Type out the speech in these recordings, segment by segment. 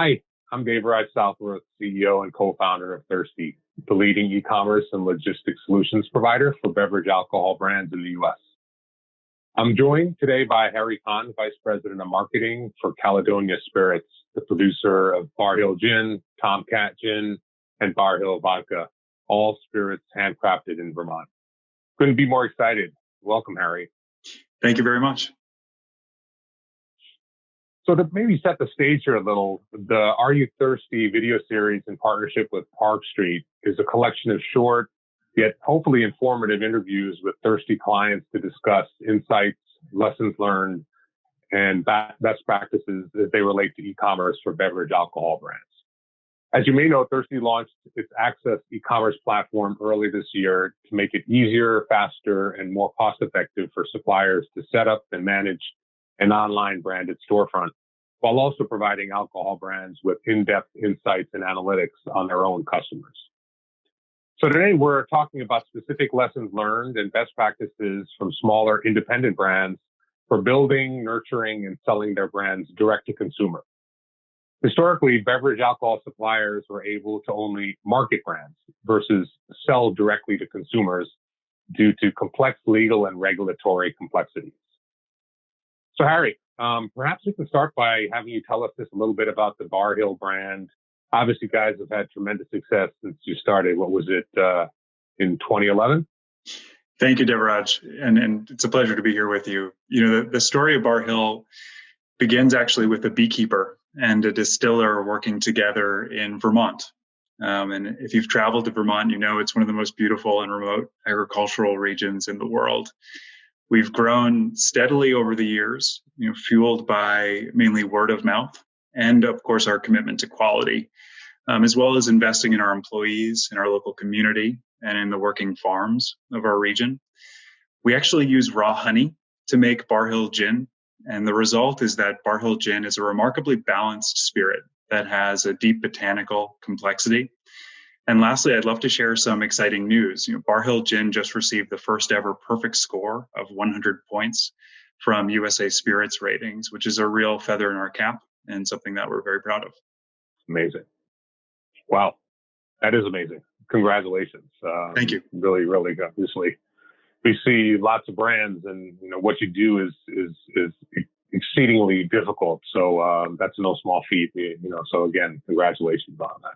Hi, I'm Devaraj Southworth, CEO and co-founder of Thirstie, the leading e-commerce and logistics solutions provider for beverage alcohol brands in the U.S. I'm joined today by Harry Kahn, Vice President of Marketing for Caledonia Spirits, the producer of Bar Hill Gin, Tomcat Gin, and Bar Hill Vodka, all spirits handcrafted in Vermont. Couldn't be more excited. Welcome, Harry. Thank you very much. So to maybe set the stage here a little, the Are You Thirsty video series in partnership with Park Street is a collection of short, yet hopefully informative interviews with thirsty clients to discuss insights, lessons learned, and best practices as they relate to e-commerce for beverage alcohol brands. As you may know, Thirstie launched its Access e-commerce platform early this year to make it easier, faster, and more cost-effective for suppliers to set up and manage an online branded storefront, while also providing alcohol brands with in-depth insights and analytics on their own customers. So today we're talking about specific lessons learned and best practices from smaller independent brands for building, nurturing, and selling their brands direct to consumer. Historically, beverage alcohol suppliers were able to only market brands versus sell directly to consumers due to complex legal and regulatory complexities. So Harry, perhaps we can start by having you tell us just a little bit about the Bar Hill brand. Obviously, you guys have had tremendous success since you started. What was it, in 2011? Thank you, Devaraj. And it's a pleasure to be here with you. You know, the story of Bar Hill begins actually with a beekeeper and a distiller working together in Vermont. And if you've traveled to Vermont, you know it's one of the most beautiful and remote agricultural regions in the world. We've grown steadily over the years, fueled by mainly word of mouth and, of course, our commitment to quality, as well as investing in our employees, in our local community, and in the working farms of our region. We actually use raw honey to make Bar Hill Gin, and the result is that Bar Hill Gin is a remarkably balanced spirit that has a deep botanical complexity. And lastly, I'd love to share some exciting news. Bar Hill Gin just received the first ever perfect score of 100 points from USA Spirits Ratings, which is a real feather in our cap and something that we're very proud of. Amazing. Wow. That is amazing. Congratulations. Thank you. Really, really good. Obviously, we see lots of brands and, what you do is exceedingly difficult. So that's no small feat, so again, congratulations on that.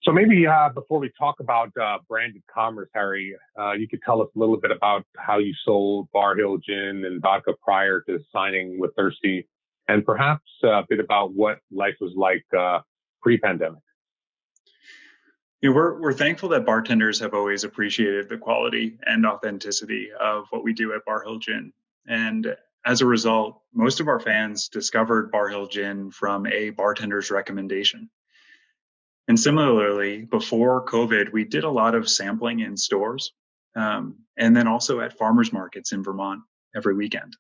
So maybe before we talk about branded commerce, Harry, you could tell us a little bit about how you sold Bar Hill Gin and vodka prior to signing with Thirstie, and perhaps a bit about what life was like pre-pandemic. We're thankful that bartenders have always appreciated the quality and authenticity of what we do at Bar Hill Gin. And as a result, most of our fans discovered Bar Hill Gin from a bartender's recommendation. And similarly, before COVID, we did a lot of sampling in stores, and then also at farmers markets in Vermont every weekend.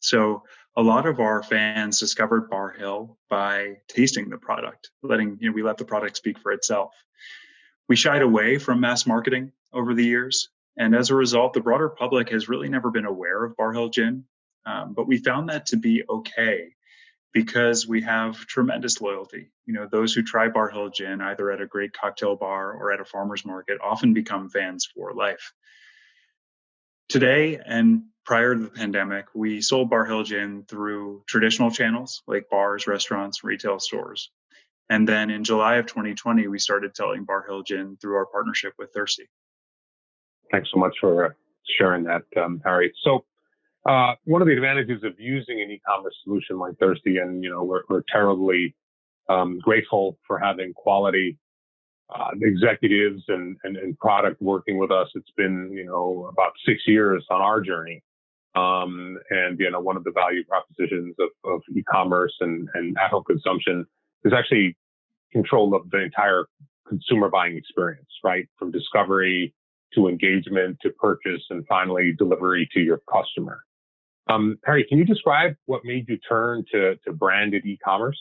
So a lot of our fans discovered Bar Hill by tasting the product, we let the product speak for itself. We shied away from mass marketing over the years, and as a result, the broader public has really never been aware of Bar Hill Gin, but we found that to be okay, because we have tremendous loyalty. Those who try Bar Hill Gin, either at a great cocktail bar or at a farmer's market, often become fans for life. Today, and prior to the pandemic, we sold Bar Hill Gin through traditional channels like bars, restaurants, retail stores. And then in July of 2020, we started selling Bar Hill Gin through our partnership with Thirstie. Thanks so much for sharing that, Harry. So one of the advantages of using an e-commerce solution like Thirstie, and we're terribly grateful for having quality executives and product working with us. It's been about 6 years on our journey, and one of the value propositions of e-commerce and at-home consumption is actually control of the entire consumer buying experience, right? From discovery to engagement to purchase and finally delivery to your customer. Harry, can you describe what made you turn to branded e-commerce?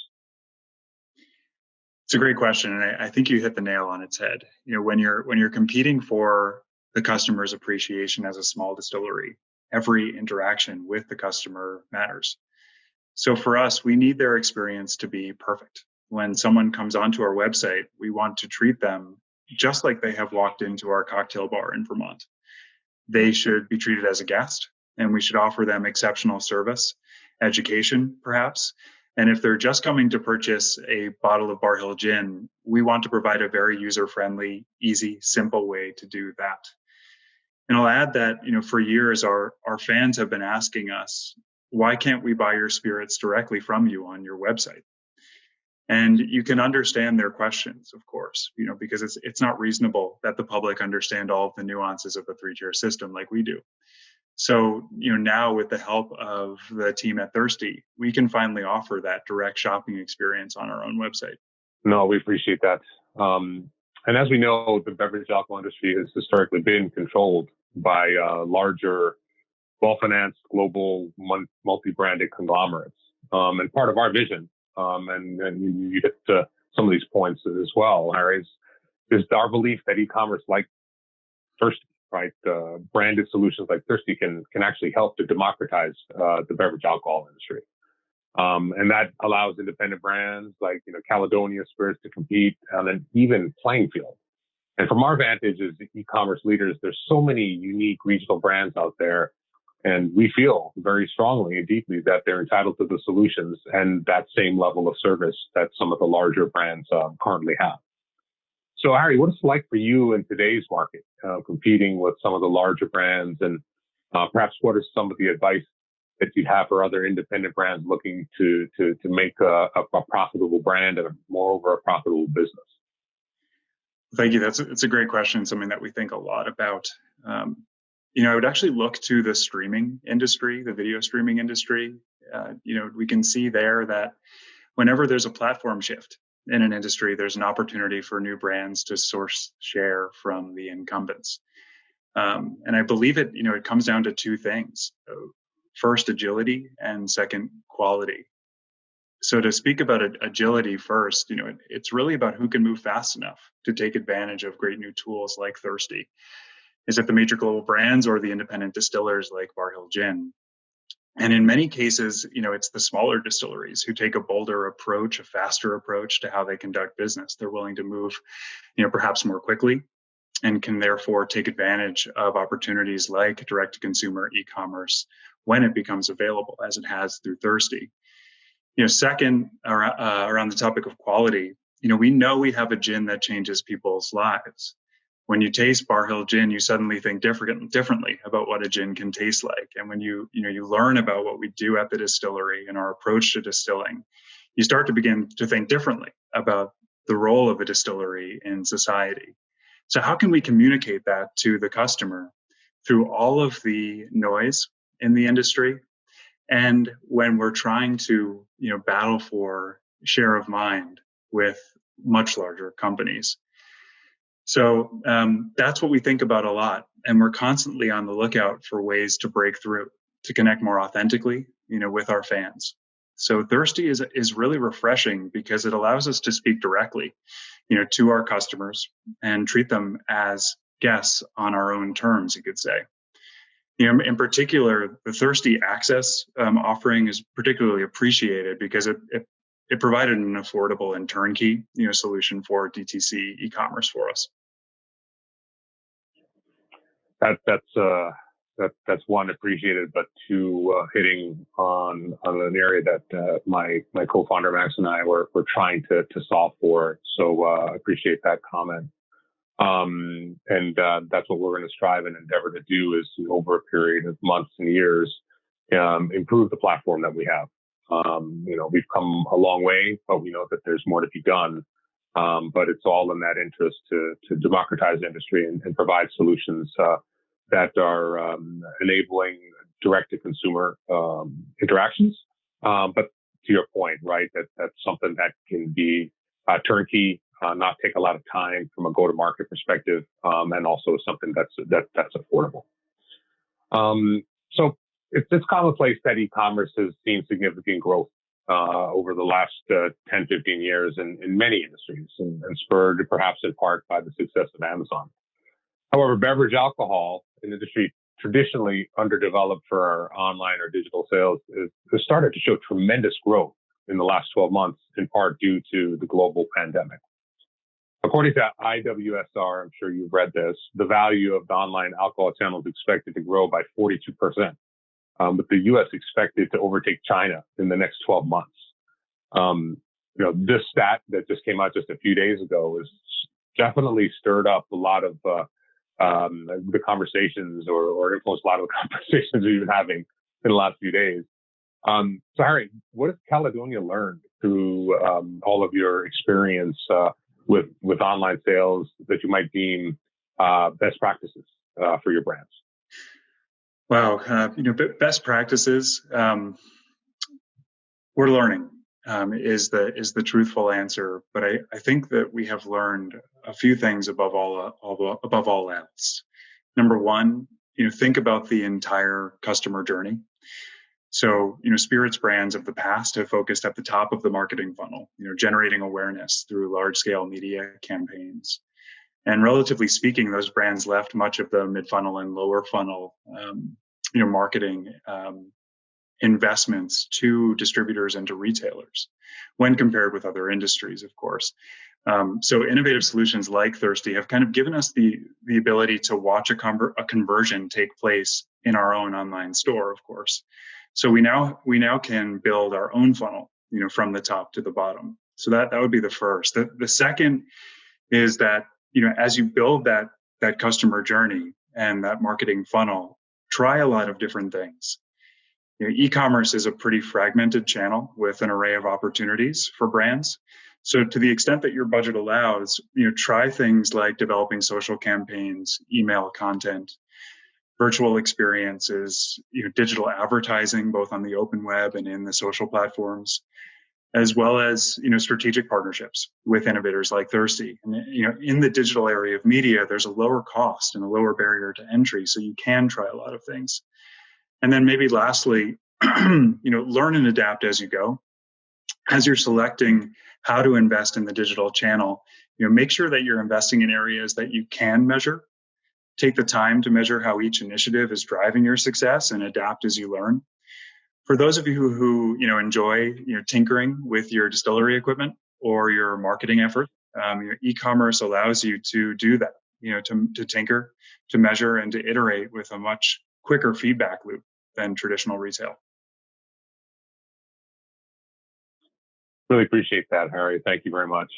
It's a great question, and I think you hit the nail on its head. When you're competing for the customer's appreciation as a small distillery, every interaction with the customer matters. So for us, we need their experience to be perfect. When someone comes onto our website, we want to treat them just like they have walked into our cocktail bar in Vermont. They should be treated as a guest, and we should offer them exceptional service, education, perhaps. And if they're just coming to purchase a bottle of Bar Hill Gin, we want to provide a very user-friendly, easy, simple way to do that. And I'll add that, for years, our fans have been asking us, why can't we buy your spirits directly from you on your website? And you can understand their questions, of course, because it's not reasonable that the public understand all of the nuances of a three-tier system like we do. So, now with the help of the team at Thirstie, we can finally offer that direct shopping experience on our own website. No, we appreciate that. And as we know, the beverage alcohol industry has historically been controlled by larger, well-financed, global, multi-branded conglomerates. And part of our vision, and you hit some of these points as well, Harry, is our belief that e-commerce like Thirstie, right, branded solutions like Thirstie can actually help to democratize the beverage alcohol industry. And that allows independent brands like, Caledonia Spirits to compete on an even playing field. And from our vantage as e-commerce leaders, there's so many unique regional brands out there. And we feel very strongly and deeply that they're entitled to the solutions and that same level of service that some of the larger brands currently have. So, Harry, what is it like for you in today's market, competing with some of the larger brands? And perhaps what is some of the advice that you have for other independent brands looking to make a profitable brand and moreover a profitable business? Thank you. It's a great question, something that we think a lot about. I would actually look to the streaming industry, the video streaming industry. We can see there that whenever there's a platform shift in an industry, there's an opportunity for new brands to source share from the incumbents. And I believe it comes down to two things. First, agility, and second, quality. So to speak about agility first, it's really about who can move fast enough to take advantage of great new tools like Thirstie. Is it the major global brands or the independent distillers like Bar Hill Gin? And in many cases, it's the smaller distilleries who take a bolder approach, a faster approach to how they conduct business. They're willing to move, perhaps more quickly, and can therefore take advantage of opportunities like direct-to-consumer e-commerce when it becomes available, as it has through Thirstie. Second, around the topic of quality, we know we have a gin that changes people's lives. When you taste Bar Hill Gin, you suddenly think differently about what a gin can taste like. And when you learn about what we do at the distillery and our approach to distilling, you start to begin to think differently about the role of a distillery in society. So how can we communicate that to the customer through all of the noise in the industry? And when we're trying to, battle for share of mind with much larger companies. So that's what we think about a lot. And we're constantly on the lookout for ways to break through, to connect more authentically, with our fans. So Thirstie is really refreshing because it allows us to speak directly, to our customers and treat them as guests on our own terms, you could say. In particular, the Thirstie Access offering is particularly appreciated because it provided an affordable and turnkey, solution for DTC e-commerce for us. That's one, appreciated, but two, hitting on an area that my co-founder Max and I were trying to solve for. So appreciate that comment. And that's what we're going to strive and endeavor to do is over a period of months and years, improve the platform that we have. We've come a long way, but we know that there's more to be done. But it's all in that interest to democratize the industry and provide solutions that are enabling direct-to-consumer interactions. But to your point, right, that's something that can be turnkey, not take a lot of time from a go-to-market perspective, and also something that's affordable. So it's commonplace that e-commerce has seen significant growth over the last 10, 15 years in many industries, and spurred perhaps in part by the success of Amazon. However, beverage alcohol, an industry traditionally underdeveloped for our online or digital sales has started to show tremendous growth in the last 12 months, in part due to the global pandemic. According to IWSR, I'm sure you've read this, the value of the online alcohol channel is expected to grow by 42%, with the U.S. expected to overtake China in the next 12 months. This stat that just came out just a few days ago has definitely stirred up a lot of the conversations or influenced a lot of the conversations we've been having in the last few days. So, Harry, what has Caledonia learned through all of your experience with online sales that you might deem best practices for your brands? Wow, best practices. We're learning is the truthful answer, but I think that we have learned a few things above all else. Number one, think about the entire customer journey. So, spirits brands of the past have focused at the top of the marketing funnel, generating awareness through large-scale media campaigns. And relatively speaking, those brands left much of the mid-funnel and lower funnel, marketing investments to distributors and to retailers when compared with other industries, of course. So innovative solutions like Thirstie have kind of given us the ability to watch a conversion take place in our own online store, of course. So we now can build our own funnel, from the top to the bottom. So that would be the first. The second is that, as you build that customer journey and that marketing funnel, try a lot of different things. E-commerce is a pretty fragmented channel with an array of opportunities for brands. So to the extent that your budget allows, try things like developing social campaigns, email content, virtual experiences, digital advertising, both on the open web and in the social platforms, as well as, strategic partnerships with innovators like Thirstie. And, in the digital area of media, there's a lower cost and a lower barrier to entry, so you can try a lot of things. And then maybe lastly, learn and adapt as you go. As you're selecting how to invest in the digital channel, make sure that you're investing in areas that you can measure. Take the time to measure how each initiative is driving your success and adapt as you learn. For those of you who enjoy tinkering with your distillery equipment or your marketing effort, e-commerce allows you to do that. To tinker, to measure, and to iterate with a much quicker feedback loop than traditional retail. Really appreciate that, Harry. Thank you very much.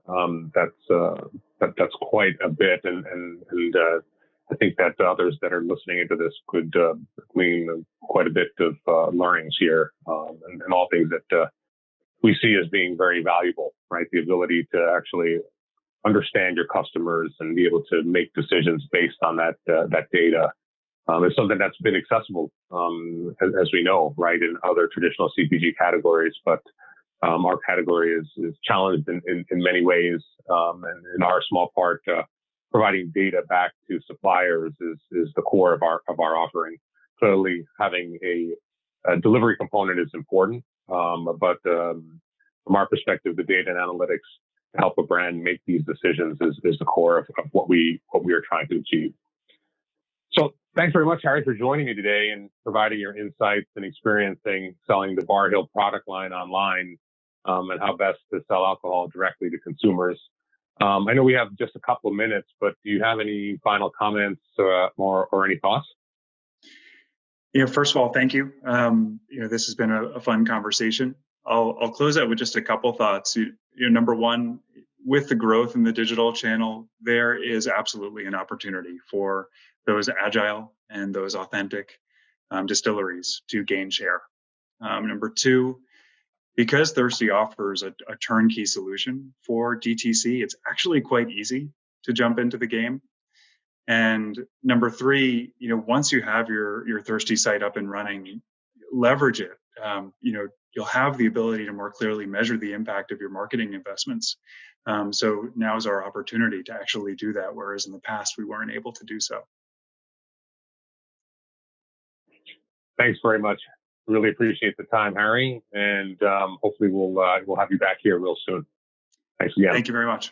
That's quite a bit, and I think that others that are listening into this could glean quite a bit of learnings here, and all things that we see as being very valuable, right? The ability to actually understand your customers and be able to make decisions based on that data is something that's been accessible, as we know, right, in other traditional CPG categories, but our category is challenged in many ways, and in our small part, providing data back to suppliers is the core of our offering. Clearly, having a delivery component is important, but from our perspective, the data and analytics to help a brand make these decisions is the core of what we are trying to achieve. So thanks very much, Harry, for joining me today and providing your insights and experiencing selling the Bar Hill product line online, and how best to sell alcohol directly to consumers. I know we have just a couple of minutes, but do you have any final comments or any thoughts? First of all, thank you. This has been a fun conversation. I'll close out with just a couple thoughts. Number one, with the growth in the digital channel, there is absolutely an opportunity for those agile and those authentic distilleries to gain share. Number two, because Thirstie offers a turnkey solution for DTC, it's actually quite easy to jump into the game. And number three, once you have your Thirstie site up and running, leverage it. You'll have the ability to more clearly measure the impact of your marketing investments. So now is our opportunity to actually do that, whereas in the past we weren't able to do so. Thanks very much. Really appreciate the time, Harry, and hopefully we'll have you back here real soon. Thanks again. Thank you very much.